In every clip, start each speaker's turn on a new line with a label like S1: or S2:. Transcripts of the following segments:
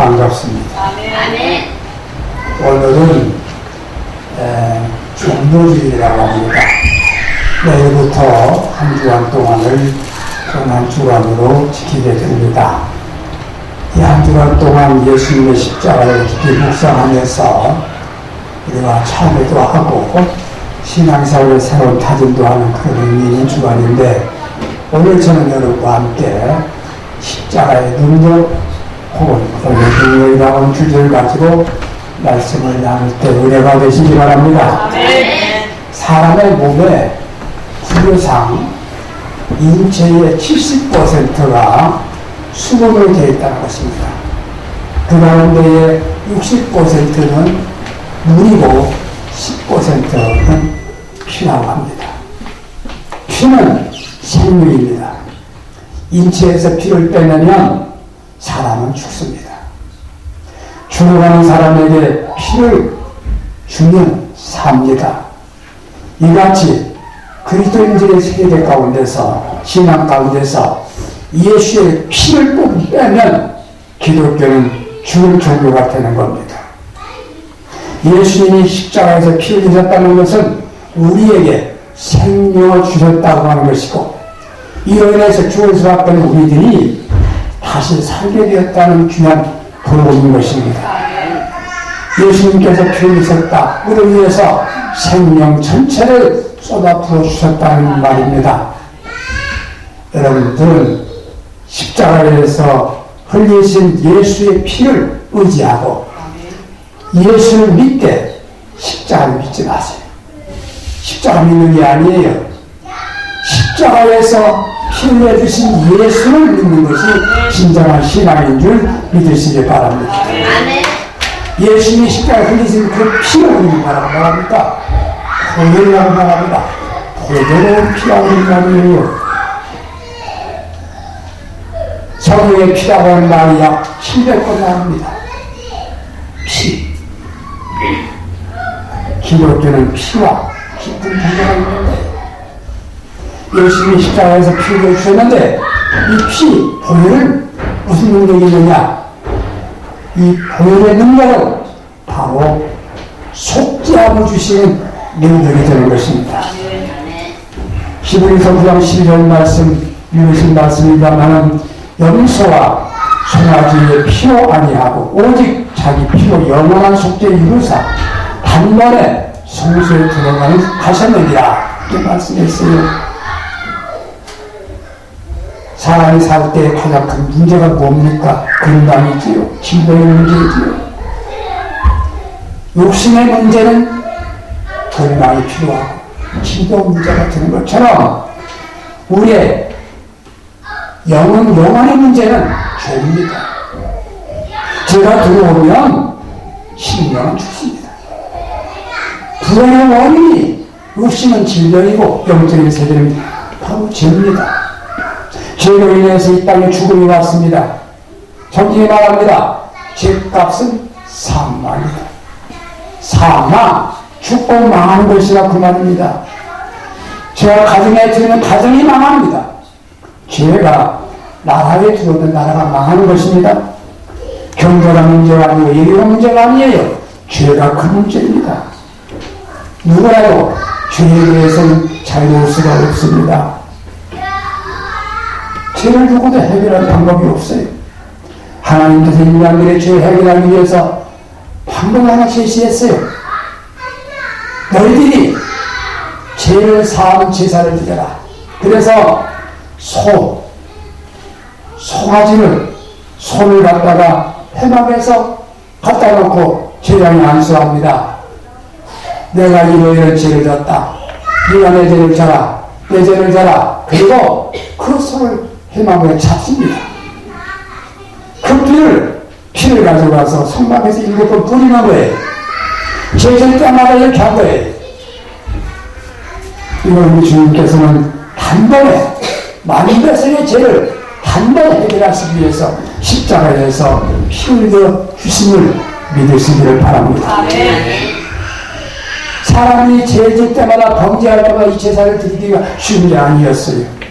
S1: 반갑습니다.
S2: 아멘.
S1: 오늘은 종료주일이라고 합니다. 내일부터 한 주간 동안을 고난 주간으로 지키게 됩니다. 이 한 주간 동안 예수님의 십자가를 깊이 묵상하면서 우리가 참회도 하고 신앙생활의 새로운 다짐도 하는 그런 의미 있는 주간인데, 오늘 저는 여러분과 함께 십자가의 능력 혹은 오늘 능력이라고 하는 주제를 가지고 말씀을 나눌 때 은혜가 되시기 바랍니다.
S2: 아멘.
S1: 사람의 몸에 구조상 인체의 70%가 수분으로 되어 있다는 것입니다. 그 가운데의 60%는 물이고 10%는 피라고 합니다. 피는 생명입니다. 인체에서 피를 빼내면 사람은 죽습니다. 죽어가는 사람에게 피를 주면 삽니다. 이같이 그리스도인들의 세계 가운데서, 신앙 가운데서 예수의 피를 빼면 기독교는 죽을 종교가 되는 겁니다. 예수님이 십자가에서 피를 흘렸다는 것은 우리에게 생명을 주셨다고 하는 것이고, 이로 인해서 죽을 수밖에 없는 우리들이 다시 살게 되었다는 귀한 복음인 것입니다. 예수님께서 피를 흘리셨다, 우리를 위해서 생명 전체를 쏟아 부어 주셨다는 말입니다. 여러분들은 십자가에서 흘리신 예수의 피를 의지하고 예수를 믿되 십자가를 믿지 마세요. 십자가 믿는 게 아니에요. 십자가에서 피 흘려주신 예수를 믿는 것이 진정한 신앙인 줄 믿으시기 바랍니다. 예수님이 십자가에 흘리신 그 피를 우리는 뭐라고 말합니까? 보혈이라고 말합니다. 보혈의 피라고 말이에요. 성령의 피라고 하는 말이 약 700번 나옵니다. 피. 기독교는 피와 깊은 관계가 있는데, 예수님이 십자가에서 피를 흘려주셨는데, 이 피, 보혈은 무슨 능력이 있느냐? 이 보혈의 능력은 바로 속죄함을 주시는 능력이 되는 것입니다. 히브리서 9장 12절 말씀, 유리신 말씀입니다만, 염소와 송아지의 피로 아니하고 오직 자기 피로 영원한 속죄를 이루사 단번에 성소에 하셨느니라, 이렇게 말씀했어요. 사람이 살 때 가장 큰 문제가 뭡니까? 건강이지요. 질병의 문제이지요. 욕심의 문제는 건강이 필요하고 기도 문제가 되는 것처럼 우리의 영혼의 문제는 죄입니다. 죄가 들어오면 심령은 죽습니다. 불행의 원인이 욕심은 질병이고 영적인 세계는 바로 죄입니다. 죄로 인해서 이 땅에 죽음이 왔습니다. 성경이 말합니다. 죄값은 사망이다. 사망, 죽고 망하는 것이라 그 말입니다. 죄가 가정에 들으면 가정이 망합니다. 죄가 나라에 들어오면 나라가 망하는 것입니다. 경제가 문제가 아니고 예리가 문제가 아니에요. 죄가 그 문제입니다. 누구라도 죄에 대해서는 자유로울 수가 없습니다. 죄를 두고도 해결할 방법이 없어요. 하나님께서 인간들의 죄를 해결하기 위해서 방법 하나 제시했어요. 너희들이 죄를 사하는 제사를 드려라. 그래서 송아지를 손을 갖다가 회막에서 갖다 놓고 제장이 안수합니다. 내가 이런 죄를 졌다. 네가 내 죄를 져라. 내 죄를 져라. 그리고 그 손을 회막에 잡습니다. 그 피를 가져가서 성막에서 7번 뿌리는 거예요. 죄질 때마다 이렇게 한 거예요. 이걸 우리 주님께서는 단번에 만백성의 죄를 단번에 해결하시기 위해서 십자가에서 피 흘려 주심을 믿으시기를 바랍니다. 사람이 죄질 때마다 범죄할 때마다 이 제사를 드리기가 쉬운 게 아니었어요.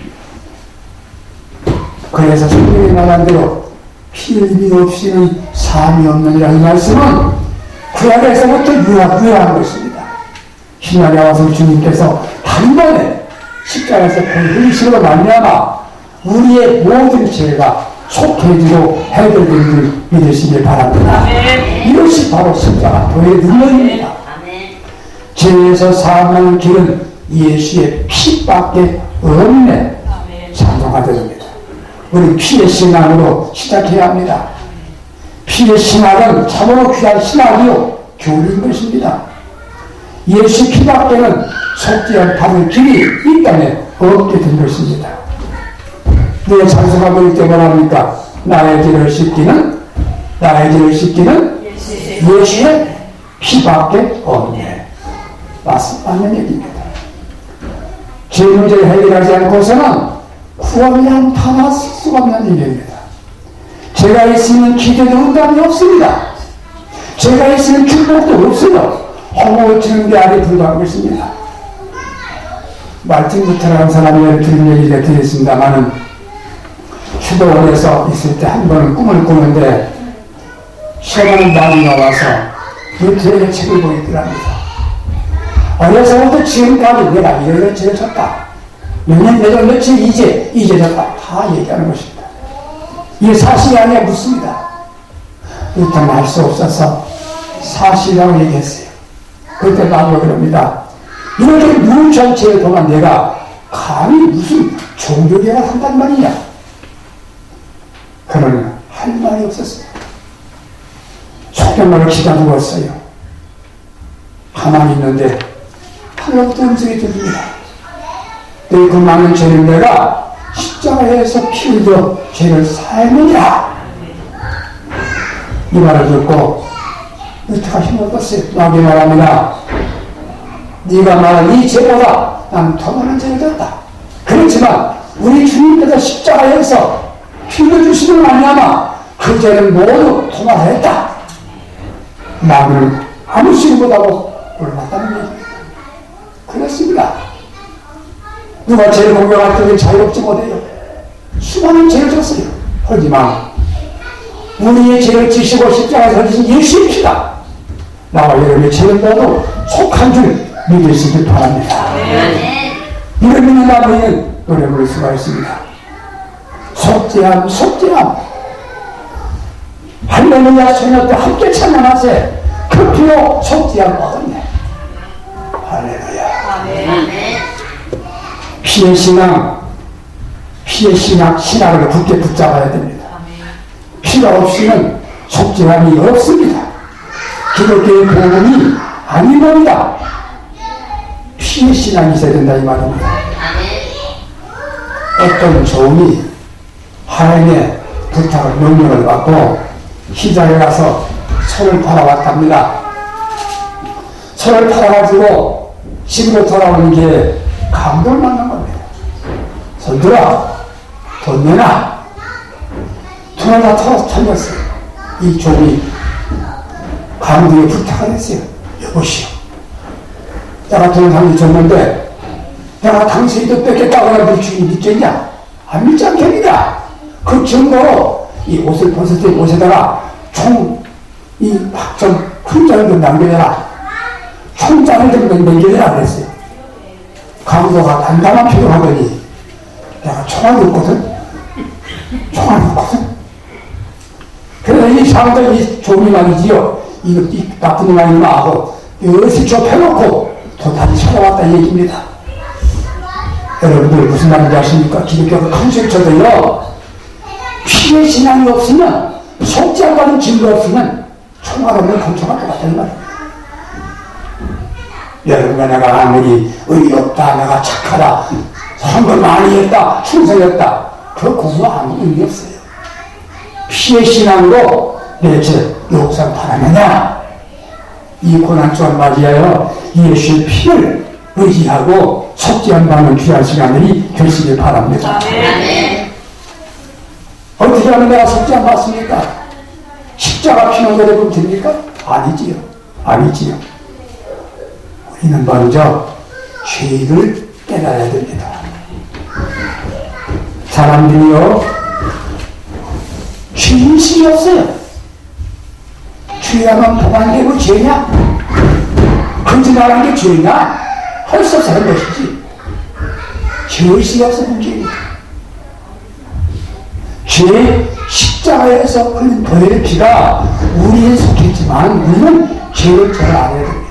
S1: 그래서 성경에 말한 대로 피 흘림이 없이는 사함이 없느니라. 이 말씀은 구약에서부터 유효한 것입니다. 신약에 와서 주님께서 단번에 십자가에서 피 흘리심으로 말미암아 우리의 모든 죄가 속해지고 해결된 줄 믿으시길 바랍니다. 이것이 바로 십자가도의 능력입니다. 죄에서 사함하는 길은 예수의 피밖에 없네. 찬송하게 됩니다. 우리 피의 신앙으로 시작해야 합니다. 피의 신앙은 참으로 귀한 신앙이요 교리인 것입니다. 예수 피밖에는 속지 않는 길이 이 땅에 없게 된 것입니다. 내 찬송하고 있을 때 뭐랍니까? 나의 죄를 씻기는 예수의 피밖에 없네. 맞는 얘기입니다. 죄 문제를 해결하지 않고서는 구원이란 하나 쓸 수가 없는 일입니다. 제가 있으면 기대도 응답이 없습니다. 제가 있으면 축복도 없어요. 허무해지는 게 아니 불과한 것입니다. 말틴 루터라는 사람이 들은 얘기를 드렸습니다만은 수도원에서 있을 때 한 번은 꿈을 꾸는데 시험하는 날이 나와서 루터의 책을 보게 되랍니다. 어려서부터 지금까지 내가 이래저래 지어졌다. 몇년 내전 며칠 이제 졌다. 다 얘기하는 것입니다. 이게 사실이 아니야 묻습니다. 루터는 알 수 없어서 사실이라고 얘기했어요. 그때 나도 그럽니다. 이렇게 눈 전체에 동안 내가 감히 무슨 종교개혁을 한단 말이냐. 그러나 할 말이 없었어요. 속경말을 기다리었어요. 가만히 있는데 하나도 음성이 들립니다. 그 많은 죄를 내가 십자가에서 피 흘려 죄를 사했느니라. 이 말을 듣고 루터가 힘을 얻었어요. 나에게 말합니다. 네가 말한 이 죄보다 난 더 많은 죄를 졌다. 그렇지만 우리 주님께서 십자가에서 피 흘려주시는 말미암아 그 죄를 모두 도말하였다. 나는 아무 죄보다도 올랐다는 얘기입니다. 그렇습니다. 누가 죄를 공경할 때는 자유롭지 못해요. 수많은 죄를 졌어요. 하지만 우리의 죄를 지시고 십자가에서 지신 예수의 피가 나와 여러분의 죄를 모두 속한 줄 믿으시길 바랍니다. 이를 믿는 나무에는 노래 부를 수가 있습니다. 속죄함 할렐루야 소녀도 함께 찬양하세. 그 피로 속죄함 얻었네. 할렐루야. 피의 신앙을 굳게 붙잡아야 됩니다. 피가 없이는 속죄함이 없습니다. 기독교의 복음이 아닌 겁니다. 피의 신앙이 있어야 된다 이 말입니다. 어떤 종이 하나님의 부탁을 명령을 받고 시장에 가서 소를 팔아왔답니다. 소를 팔아가지고 집으로 돌아오는 게 감동을 만난 겁니다. 손들어 돈 내놔. 돈을 다 털렸어요. 이 종이 감독에 부탁을 했어요. 여보시오, 내가 돈을 당연히 줬는데 내가 당신도 뺏겠다고 하는 주인이 믿겠냐? 안 믿지 않겠느냐? 그 증거로 이 옷을 벗을 때 옷에다가 이 확정 훈장을 좀 남겨내라. 총장을 좀 남겨내라 그랬어요. 강도가 단단한 표정하더니 내가 총알이 없거든. 그래서 이 상대 이 종이 말이지요. 이 나쁜 놈 아니면 하고 여럿이 좁혀놓고 도다시 찾아왔다 얘기입니다. 여러분들 무슨 말인지 아십니까? 기독교가 큰 소리 쳐도요. 피의 신앙이 없으면 속죄하는 증거 없으면 총알 없는 권총할 것 같다는 말입니다. 여러분과 내가 아무리 의리 없다, 내가 착하다, 선거 많이 했다, 충성했다, 그 공부 아무 의미 없어요. 피의 신앙으로 내 죄 용서 바라느냐? 이 고난주를 맞이하여 예수의 피를 의지하고 속죄한 받는 귀한 시간들이 되시길 바랍니다. 어떻게 하면 내가 속죄 안 받습니까? 십자가 피는 거래 보면 됩니까? 아니지요. 우리는 먼저 죄를 깨달아야 됩니다. 사람들이요, 죄인식이 없어요. 죄하면 보관되고 죄냐? 거짓말한 게 죄냐? 할 수 없어 하는 것이지. 죄의식이 없어 문제입니다. 죄 십자가에서 흘린 보혈의 피가 우리에 속했지만 우리는 죄를 잘 알아야 됩니다.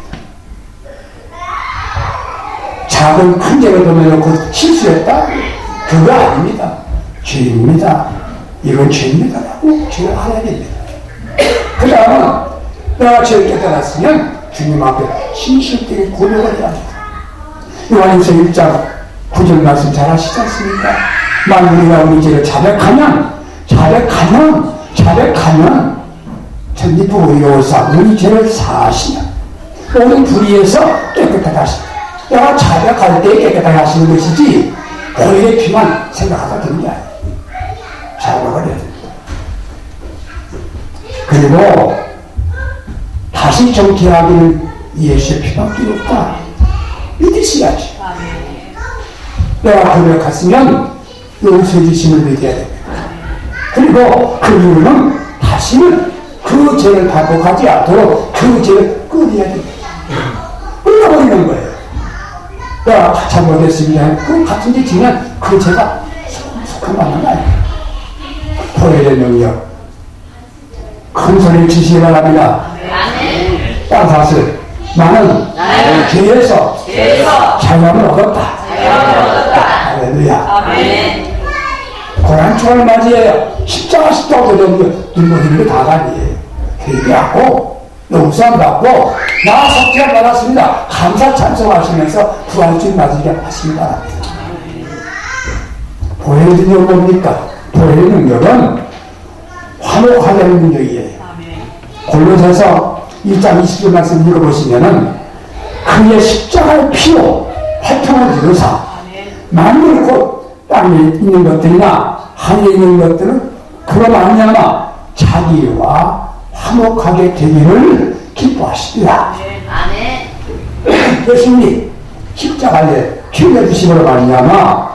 S1: 작은 큰 죄를 보면 실수했다? 그거 아닙니다. 죄입니다. 이건 죄입니다라고 죄를 알아야 됩니다. 그 다음은 내가 죄를 깨달았으면 주님 앞에 신실되게 고백을 해야 합니다. 요한일서 1장 9절 말씀 잘 아시지 않습니까? 만일 우리가 우리 죄를 자백하면 전리품 의로우사 우리 죄를 사하시면 모든 불의에서 깨끗하게 하십니다. 내가 자백할 때 깨끗하게 하시는 것이지 보혈의 피만 생각하다 되는 게 아니에요. 자백을 해야 됩니다. 그리고 다시 정죄하기는 예수의 피밖에 없다. 믿으셔야지. 내가 고백했으면 용서해 주심을 믿어야 됩니다. 그리고 그 이유는 다시는 그 죄를 반복하지 않도록 그 죄를 끊어야 됩니다. 끊어버리는 거예요. 내가 잘못했습니다. 그 같은 짓 지면 그 죄가 속한 맞는 거 아니에요. 보혈의 능력 큰 소리를 치시기 바랍니다. 딴 사실 나는 죄에서 자유함을 얻었다. 할렐루야. 고난초를 맞이해요. 십자가 눈물흘리는 게 다가 아니에요. 회개하고 용서받고 나 속죄를 받았습니다. 감사 찬송하시면서 부활주의 맞이게 하시기 바랍니다. 보혈의 능력은 뭡니까? 보혈의 능력은 화목하려는 능력이에요. 골로새서 1장 20절 말씀 읽어보시면은 그의 십자가의 피로 화평을 이루사 만물 곧 땅에 있는 것들이나 하늘에 있는 것들은 그로 말미암아 자기와 화목하게 되기를 기뻐하시리라. 예수님이 십자가에 피 흘려주심으로 말미암아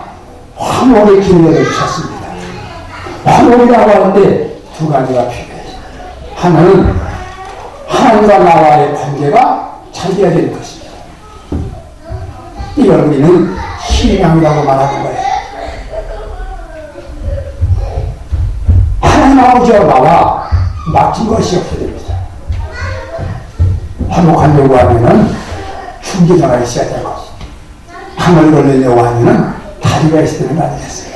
S1: 화목의 기회를 주셨습니다. 화목이라고 할 때 두 가지가 필요해요. 하나는 하나님과 나와의 관계가 잘 되어야 되는 것입니다. 이걸 우리는 신앙이라고 말하는 거예요. 하나님 아버지와 나와 막힌 것이 없어야 됩니다. 화목하려고 하면은 중재자가 있어야 되고, 하늘 걸리려고 하면은 다리가 있어야 되는 거 아니겠어요?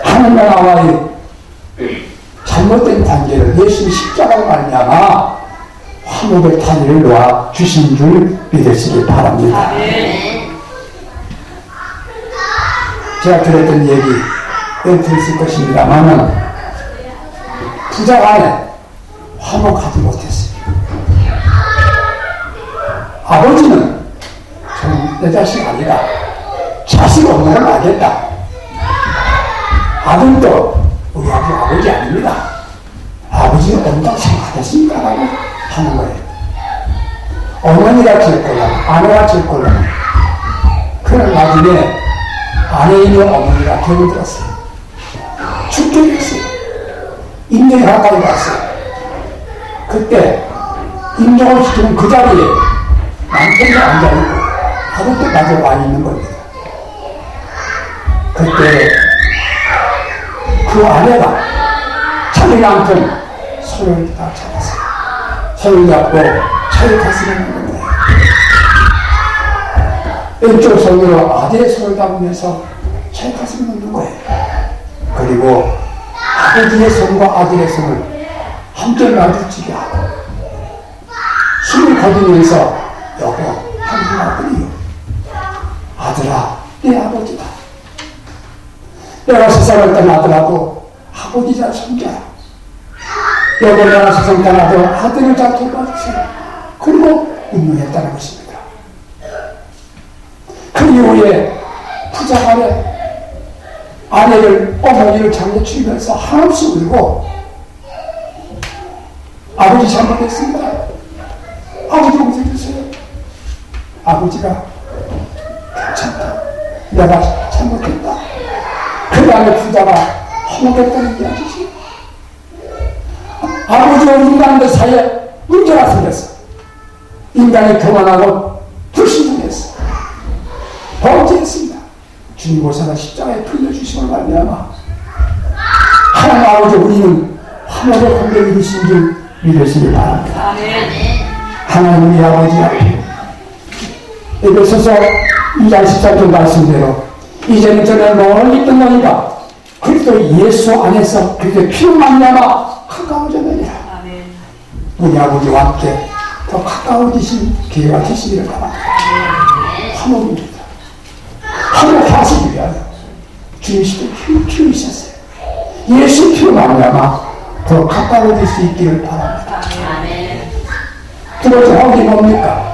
S1: 하나님과 나와의 잘못된 관계를 예수님 십자가로 말미암아 화목의 탄을 놓아 주신 줄 믿으시기 바랍니다. 제가 들었던 얘기 들었을 것입니다만 부자 간에 화목하지 못했어요. 아버지는 내 자식 아니다. 자식 없는 건 알겠다. 아들도 우리 아버지 아닙니다. 아버지가 온다고 생각하겠습니까? 라고 하는 거예요. 어머니가 질 거야, 아내가 질 거야. 그런 나중에 아내 있는 어머니가 병이 들었어요. 죽게 됐어요. 임종이 가까이 갔어요. 그때 임종을 시키는 그 자리에 남편이 앉아있고 아들도 마저 와 있는 겁니다. 그때 그 아내가 자기 남편 손을 다 잡았어요. 손을 잡고 차에 가시는 거예요. 왼쪽 손으로 아들의 손을 잡으면서 차에 가시는 거예요. 그리고 아버지의 손과 아들의 손을 함께 마주치게 하고 숨을 거두면서 여보 당신 아들이요. 아들아 내 아버지다. 내가 세상을 떠나더라도 아버지 잘 섬겨라. 여보 내가 세상 떠나도 아들을 잘 돌봐주세요. 그리고 운명했다는 것입니다. 그 이후에 부자간에 아내를 어머니를 장례치면서 한없이 울고 아버지 잘못했습니다. 아버지 용서해주세요. 아버지가 괜찮다. 내가 잘못했다. 그 다음에 부자가 화목했다는 이야기지. 아버지와 인간들 사이에 문제가 생겼어. 인간이 교만하고 불신중했어. 범죄했습니다. 주님 보사가 십자가에 풀려주심을 말미암아 하나님 아버지 우리는 하나님의 관계를 이루신 줄 믿으시기 바랍니다. 하나님 우리 아버지 앞에 에베소서 2장 14절 말씀대로 이제는 저는 멀리 떠나니까 그리스도 예수 안에서 그리스도의 피로 말미암아 가까워졌느니라. 우리 아버지와 함께 더 가까워지신 기회가 되시기를 바랍니다. 화목입니다. 화목케 하시기 위하여 주님께서 키우셨어요. 예수 피로 말미암아 더 가까워질 수 있기를 바랍니다. 두 번째 화목이 뭡니까?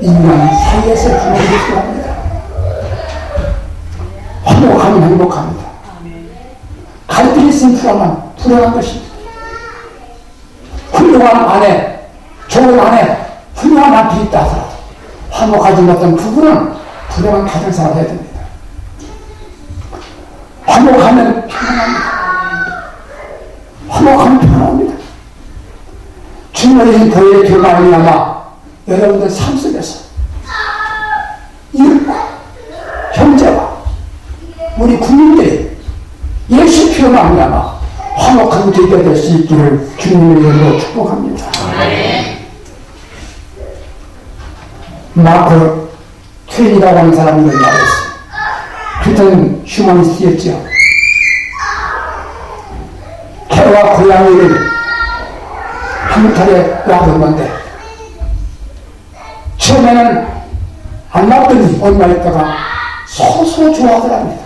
S1: 인간 사이에서 화목이 필요합니다. 화목하면 행복합니다. 갈등이 있으면 불안한 것입니다. 훌륭한 아내, 좋은 아내, 훌륭한 남편이 있다 하더라도 화목하지 못한 부부는 불행한 가정생활을 해야 됩니다. 화목하면 편안합니다. 화목하면 편안합니다. 주님의 교회의 교회가 아니라마 여러분들 삶 속에서 이웃과 형제와 우리 국민들이 예수 피로 말미암아 화목한 교회가 될 수 있기를 주님의 이름으로 축복합니다. 마크 트웨인이라고 하는 사람이 이런 말을 했어요. 그때는 휴머니스트였죠. 개와 고양이를 한 탈에 놔둔 건데 처음에는 안 놨더니 얼마 있다가 서서 좋아하더랍니다.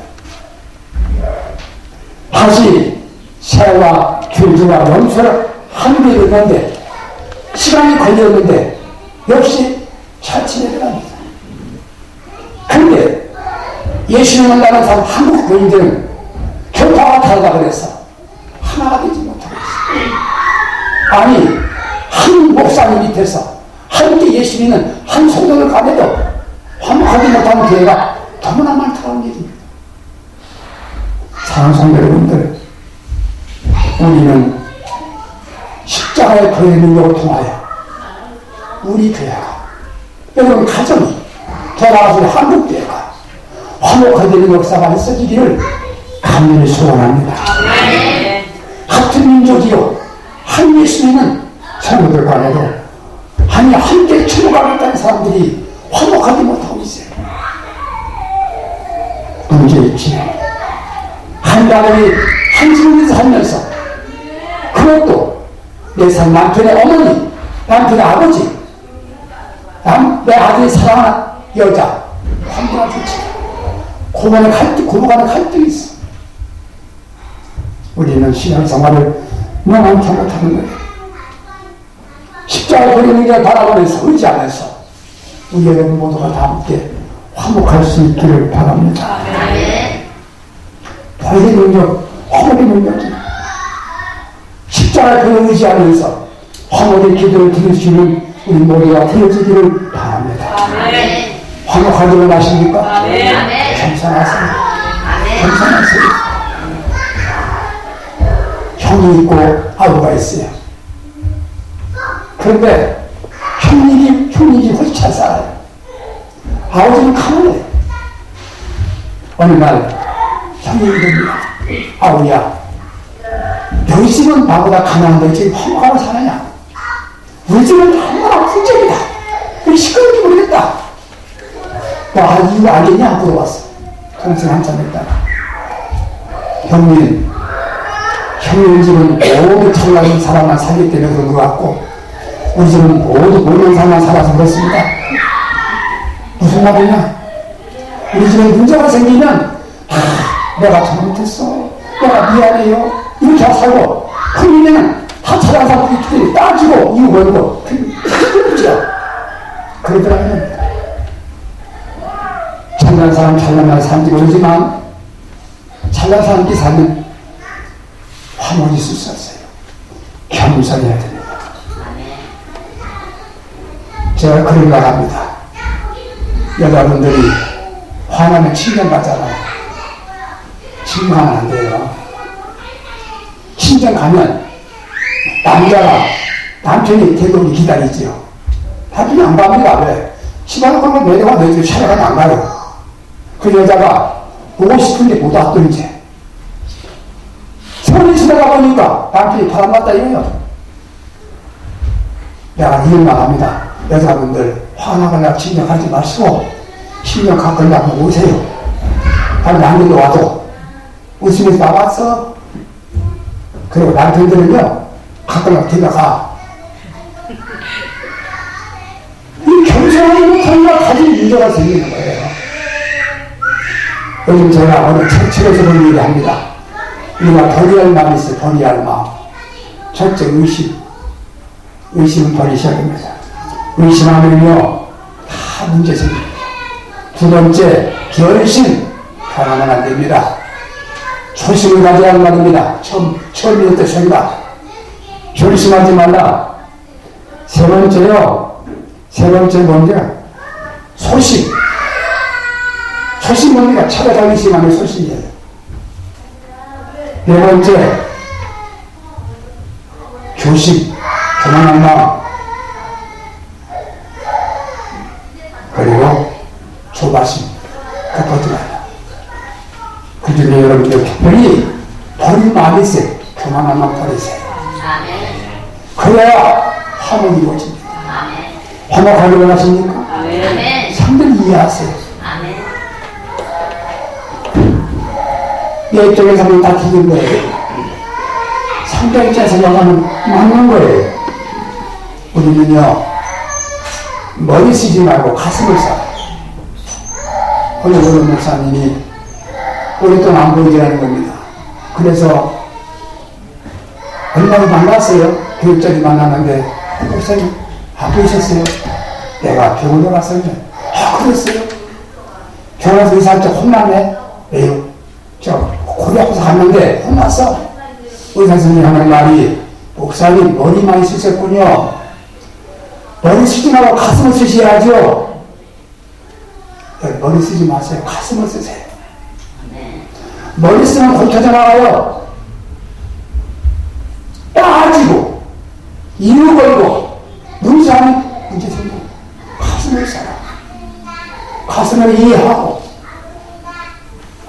S1: 다시 새와 귤주와 염소를 한 개를 넣는데 시간이 걸렸는데 역시 잘 지내더랍니다. 그런데 예수님을 만나는 사람 한국 교인들은 교파가 다르다 그래서 하나가 되지 못하고 있어요. 아니 한 목사님 밑에서 함께 예수 믿는 한 성도를 가내도 화목하지 못하는 교회가 너무나 많다는 얘기입니다. 사랑하는 성도 여러분들, 우리는 십자가의 교회의 능력을 통하여 우리 교회가 여러분 가정이 더 나아서 한국 교회가 화목하되는 역사가 있어지기를 간절히 소원합니다. 같은 민족이요 한 예수님은 성도들 간에도 아니 함께 출발했다는 사람들이 화목하지 못하고 있어요. 문제 있지. 한 가정이 한 집에서 살면서 그것도 내 남편의 어머니, 남편의 아버지, 내 아들이 사랑하는 여자 관계가 좋지. 고부간의 갈등이 있어. 우리는 신앙생활을 너무 잘못하는 거예요. 십자가에 걸리는 게 바라보면서 의지 안에서 우리 여러분 모두가 다 함께 화목할 수 있기를 바랍니다. 보혈의 능력, 화목의 능력이 십자가에 의지하면서 화목의 기도를 드릴 수 있는 우리 모두가 되어지기를 바랍니다. 화목하기를 하십니까? 감사하세요. 감사하세요. 형이 있고 아버가 있어요. 그런데 형님이 훨씬 잘 살아요. 아버지는 가난해. 어느 날 형님이 됩니다. 아우야, 너희 집은 나보다 가난한데 지금 화목하고 사느냐? 우리 집은 얼마나 풍족이다. 우리 시끄럽게 모르겠다. 와, 이거 알겠냐? 물어봤어. 평생 한참 했다가. 형님 집은 모두 청나는 사람만 살기 때문에 그런 것 같고, 우리 집은 모두 모르는 사람만 살아서 그렇습니다. 무슨 말이냐? 우리 집에 문제가 생기면, 내가 잘못했어. 내가 미안해요. 이렇게 살고, 큰일에는 다 찾아간 사람들이 따지고, 이거 걸고, 그렇죠. 그러더라고요. 잘난 사람, 잘난 사람들이 오지만, 잘난 사람들이 살면, 화목이 있을 수 없어요. 겸손해야 됩니다. 제가 그런 걸 합니다. 여자분들이 화나면 친정가잖아요. 친정 가면 안 돼요. 친정 가면 남자가 남편이 대부분 기다리지요. 남편이 안 갑니다. 왜? 집안에 가면 내려가 너희들 찾아가면 안 가요. 그 여자가 보고 싶은데 못 왔더니 이제 세월이 지나가 보니까 남편이 바람났다 이래요. 내가 이런 합니다. 여자분들 화나거나 진정하지 마시고 신경 가까이 오세요. 다른 남편도 와도 웃으면서 나왔어. 그리고 남편들은요 가까이 데려가. 이 겸손하지 못하니까 가진 문제가 생기는 거예요. 요즘 제가 어느 책에서 본 얘기 합니다. 우리가 버려야 할 마음이 있어요. 버려야 할 마음. 첫째 의심. 의심은 버리셔야 됩니다. 의심하면요 다 문제 생깁니다. 두 번째 결심. 변하면 안 됩니다. 초심을 가져야 하는 말입니다. 처음부터 생각. 결심하지 말라. 세 번째요. 세 번째 뭔가 소심. 소심 뭡니까? 찾아다니시 하는 소심이에요. 네 번째 조심. 교만한 마음. 그리고 조바심. 급하지 말라. 그 중에 여러분들 특별히 버릴 마음이 있어요. 교만한 마음 버리세요. 그래야 화목이 이루어집니다. 화목하기로 하십니까? 상대를 이해하세요. 내 입장에서는 다 틀린 거예요. 상대 입장에서 생각하면 맞는 거예요. 우리는요 머리 쓰지 말고 가슴을 써요. 오늘 목사님이 오랫동안 안 보이라는 겁니다. 그래서 얼마나 만났어요. 교육자리 만났는데 목사님 안 보이셨어요? 내가 병원에 갔었는데 그랬어요? 병원에서 의사한테 혼났네? 왜요? 저 고리 아파서 갔는데 혼났어. 의사 선생님이 하는 말이 목사님 머리 많이 쓰셨군요. 머리 쓰지 말고 가슴을 쓰셔야죠. 머리 쓰지 마세요. 가슴을 쓰세요. 머리 쓰면 골 터져 나가요. 빠지고 이유 걸고 문제하면 문제 생기고 가슴을 써라. 가슴을 이해하고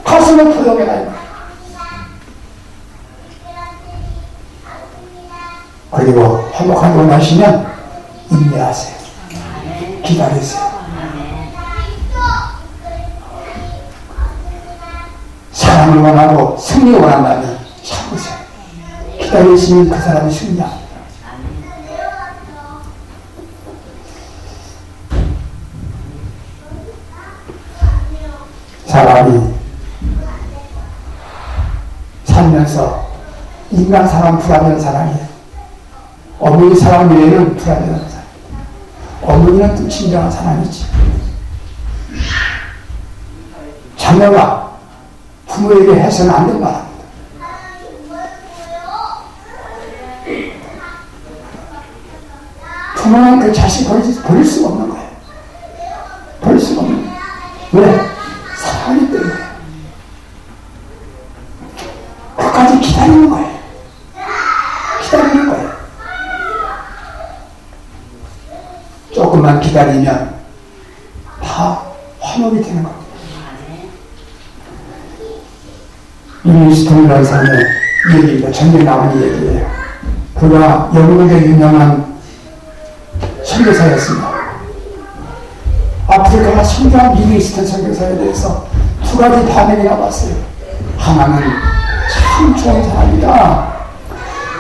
S1: 가슴을 포용해라. 그리고 화목하고 나시면 인내하세요. 기다리세요. 사랑을 원하고 승리를 원한다면 참으세요. 기다리시면 그 사람이 승리합니다. 사람이 살면서 인간 사람 불안한 사람이에요. 어머니 사람 외에는 불안한 사람. 어머니는 또 진정한 사람이지. 자녀가 부모에게 해서는 안 된 말입니다. 부모는 그 자식 버릴 수가 없는 거예요. 버릴 수가 없는 거예요. 왜? 사랑하기 때문에. 끝까지 기다리는 거예요. 기다리는 거예요. 조금만 기다리면 다 화목이 되는 겁니다. 링스턴이라는 사람의 얘기입니다. 전에 나온 얘기예요. 그가 영국의 유명한 선교사였습니다. 아프리카가 성장한 링스턴 선교사에 대해서 두 가지 반응이 나왔어요. 하나는 참 좋은 사람이다.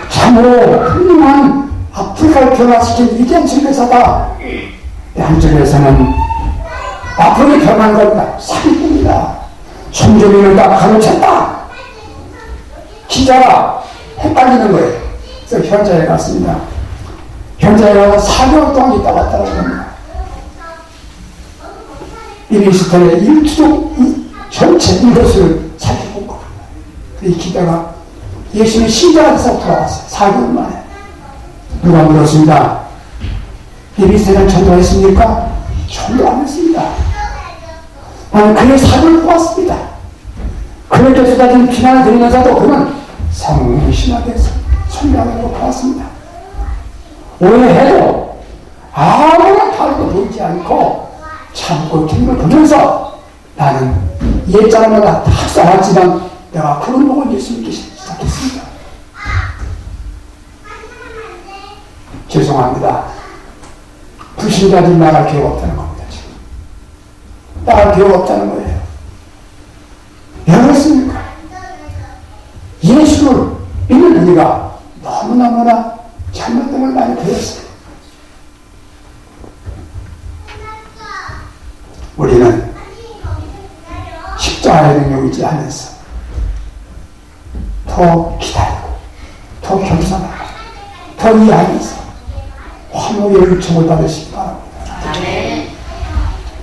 S1: 참으로 훌륭한 아프리카를 변화시킨 위대한 선교사다. 한쪽에서는 아프리카 변한 겁니다. 사기꾼이다. 선조민을 다 가로챘다. 기자가 헷갈리는 거예요. 그래서 현자에 갔습니다. 현자에 가서 4개월 동안 있다 왔다는 겁니다. 링스턴의 일주족 전체 이것을 살펴본 겁니다. 이 기자가 예수님 신자에서 돌아왔어요. 4개월 만에. 누가 물었습니다. 링스턴은 전도했습니까? 전도 안 했습니다. 나는 그의 삶을 보았습니다. 그에게 쏟아진 비난을 드리면서도 그는 성실하게 설명하는 걸 보았습니다. 오해해도 아무런 탈도 보이지 않고 참고 힘을 보면서 나는 옛사람마다 다 싸웠지만 내가 그런 복을 예수님께 시작했습니다. 죄송합니다. 불신자들이 나갈 기회가 없다는 겁니다. 지금. 나갈 기회가 없다는 거예요. 왜 그렇습니까? 예수를 믿는 우리가 너무너무나 잘못된 걸 많이 배웠어요. 우리는 십자가의 능력을 의지하면서 더 기다리고 더 겸손하고 더 이해하면서 화목의 요청을 받으시기 바랍니다.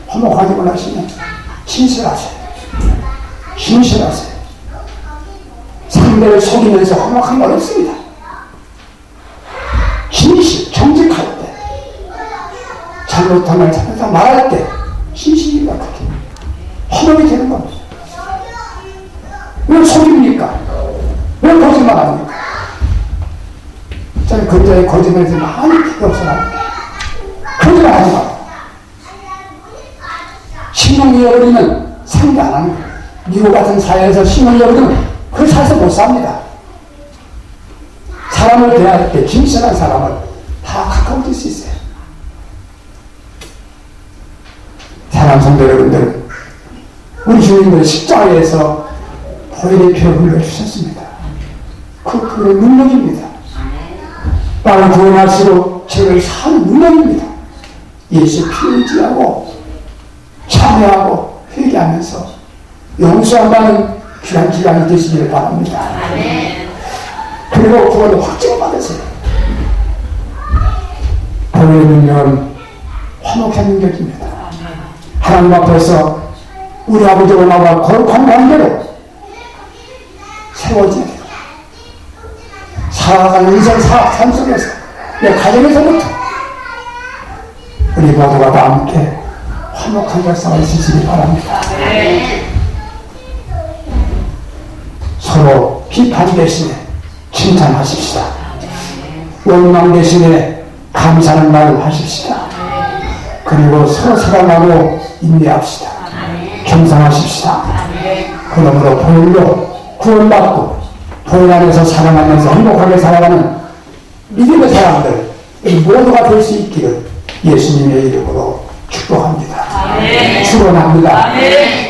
S1: 화목하기만 하시면 진실하세요. 진실하세요. 상대를 속이면서 화목한 건 없습니다. 진실, 정직할 때, 잘못한 말 찾아서 말할 때 진실입니다. 그렇게 화목이 되는 겁니다. 왜 속입니까? 왜 거짓말합니까? 저는 근자의 거짓말에서 많이 필요 없어합니다. 거짓말하지 마세요. 신앙 잃어버리면 상대 안 하는 거예요. 미국 같은 사회에서 신앙 잃어버리면 그 사회에서 못 삽니다. 사람을 대할 때 진실한 사람을 다 가까워질 수 있어요. 사랑 성도 여러분들, 우리 주님은 십자가에서 보혈의 피를 흘려주셨습니다. 그의 능력입니다. 나를 구원하시고 죄를 사는 능력입니다. 예수 피를 의지하고 참여하고 회개하면서 용서한다는 귀한 기간이 되시기를 바랍니다. 그리고 구원을 확증을 받으세요. 보혈의 능력은 화목한 능력입니다. 하나님 앞에서 우리 아버지와 나와 거룩한 관계로 세워지게 돼요. 살아가는 인생 삶 속에서 내 가정에서부터 우리 모두가 다 함께 화목한 역사가 있으시기 바랍니다. 서로 비판 대신에 칭찬하십시다. 원망 대신에 감사하는 말을 하십시다. 그리고 서로 사랑하고 인내합시다. 겸상하십시다. 그러므로 보혈로 구원받고 보혈 안에서 사랑하면서 행복하게 살아가는 믿음의 사람들 모두가 될 수 있기를 예수님의 이름으로 축복합니다. 축원합니다.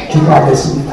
S1: 기도하겠습니다.